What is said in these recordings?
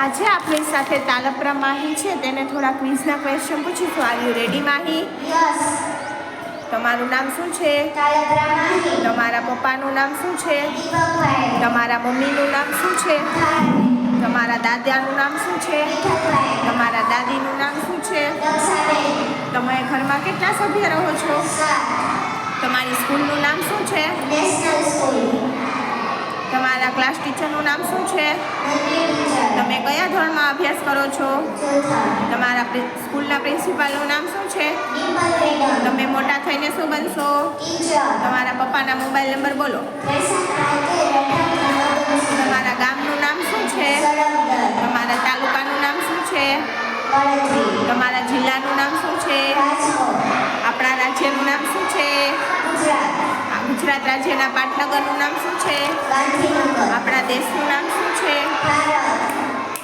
આજે આપણી સાથે તાલપરા માહી છે, તેને થોડા ક્વિઝના ક્વેશ્ચન પૂછીશું. Are you ready Mahi? Yes. તમારું નામ શું છે? તાલપરા માહી. તમારા પપ્પાનું નામ શું છે? દીપકભાઈ. તમારા મમ્મીનું નામ શું છે? ભારતી. તમારા દાદાનું નામ શું છે? દીપકભાઈ. તમારા દાદીનું નામ શું છે? દક્ષાબેન. તમે ઘરમાં કેટલા સભ્ય રહો છો? 7. તમારી સ્કૂલનું નામ શું છે? National school. તમારા ક્લાસ ટીચરનું નામ શું છે? નંદી ટીચર. તમે કયા ધોરણમાં અભ્યાસ કરો છો? ચોથા. તમારા સ્કૂલના પ્રિન્સિપાલનું નામ શું છે? ડિમ્પલ મેડમ. તમે મોટા થઈને શું બનશો? ટીચર. તમારા પપ્પાના મોબાઈલ નંબર બોલો. 63 તમારા ગામનું નામ શું છે? સરગદર. તમારા તાલુકાનું નામ શું છે? વડોદરી. તમારા જિલ્લાનું નામ શું છે? રાજકોટ. આપણા રાજ્યનું નામ શું છે? ગુજરાત. ગુજરાત રાજ્યના પાટનગરનું નામ શું છે? ગાંધીનગર. આપણા દેશનું નામ શું છે? ભારત.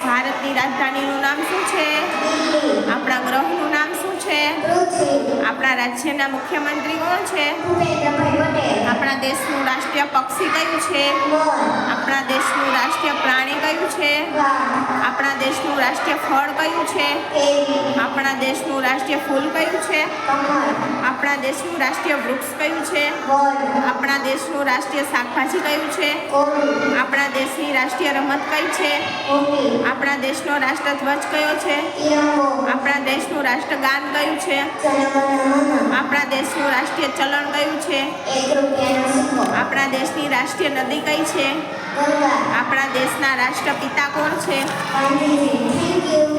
ભારતની રાજધાનીનું નામ શું છે? દિલ્હી. આપણા ગ્રહનું નામ શું છે? પૃથ્વી. આપણા રાજ્યના મુખ્યમંત્રી કોણ છે? ભૂપેન્દ્રભાઈ પટેલ. આપણા દેશનું રાષ્ટ્રીય પક્ષી કયું છે? મોર. આપણા દેશનું રાષ્ટ્રીય પ્રાણી કયું છે? વાઘ. આપણા દેશનું રાષ્ટ્રીય ફળ કયું છે? કેરી. આપણા દેશનું રાષ્ટ્રીય ફૂલ કયું છે? કમળ. આપણા દેશનું રાષ્ટ્રીય વૃક્ષ કયું છે? વડ. આપણા દેશનું રાષ્ટ્રીય શાકભાજી કયું છે? કોળું. આપણા દેશની રાષ્ટ્રીય રમત કઈ છે? હોકી. આપણા દેશનો રાષ્ટ્રધ્વજ કયો છે? તિરંગો. આપણા દેશનું રાષ્ટ્રગાન કયું છે? જનગણમન. આપણા દેશનું રાષ્ટ્રીય ચલણ કયું છે? 1 રૂપિયાનો સિક્કો. આપણા દેશની રાષ્ટ્રીય નદી કઈ છે? ગંગા. આપણા દેશના રાષ્ટ્રપિતા કોણ છે? ગાંધીજી. Thank you.